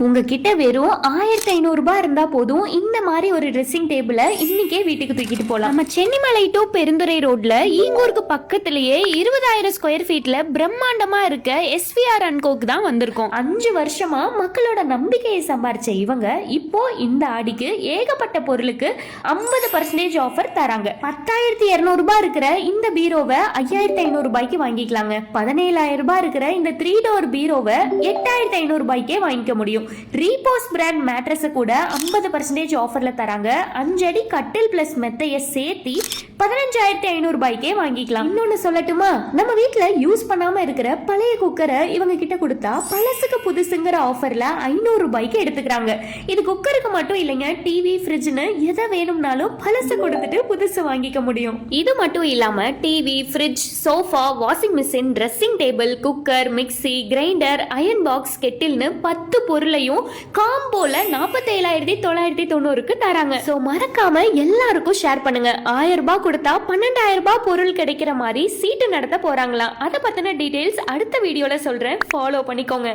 உங்ககிட்ட வெறும் 1500 ரூபாய் இருந்தா போதும் இந்த மாதிரி ஒரு ட்ரெஸ்ஸிங் டேபிள இன்னைக்கே வீட்டுக்கு தூக்கிட்டு போலாம். நம்ம சென்னிமலை டு பெருந்துறை ரோட்ல ஈங்கூருக்கு பக்கத்திலேயே 20000 ஸ்கொயர் ஃபீட்ல பிரம்மாண்டமா இருக்க SVR & Coக்கு தான் வந்திருக்கோம். 5 வருஷமா மக்களோட நம்பிக்கையை சம்பாரிச்ச இவங்க இப்போ இந்த ஆடிக்கு ஏகப்பட்ட பொருளுக்கு 50% ஆஃபர் தராங்க. 10200 ரூபாய் இருக்கிற இந்த பீரோவை 5500 ரூபாய்க்கு வாங்கிக்கலாங்க. 17000 ரூபாய் இருக்கிற இந்த 3 டோர் பீரோவை 8500 ரூபாய்க்கே வாங்கிக்க முடியும். ரீபோஸ் பிராண்ட் மேட்ரஸ் கூட 50% ஆஃபர்ல தராங்க. 5 அடி கட்டில் பிளஸ் மெத்தைய சேர்த்தி 15500 ரூபாய்க்கே வாங்கிக்கலாம். இன்னொன்னு சொல்லட்டுமா, நம்ம வீட்ல யூஸ் பண்ணாம இருக்கிற பழைய குக்கரை இவங்க கிட்ட கொடுத்தா பழசுக்கு புதுசுங்கிற ஆஃபர்ல 500 ரூபாய்க்கு எடுத்துக்கிறாங்க. இது குக்கருக்கு மட்டும் இல்லைங்க, டிவி ஃப்ரிட்ஜ்னு எதை வேணும்னாலும் பழசு கொடுத்துட்டு புதுசு வாங்கிக்க முடியும். இது மட்டும் இல்லாம TV, fridge, sofa, washing machine, dressing table, cooker, mixie, grinder, iron box, கெட்டில்னு 10 பொருளையும் காம்போல 47990க்கு தராங்க. சோ மறக்காம எல்லாருக்கும் ஷேர் பண்ணுங்க. 1000 ரூபாய் கொடுத்தா 12000 ரூபாய் பொருள் கிடைக்கிற மாதிரி சீட்டு நடத்த போறாங்களா? அதை பத்தின டீடைல்ஸ் அடுத்த வீடியோல சொல்றேன், ஃபாலோ பண்ணிக்கோங்க.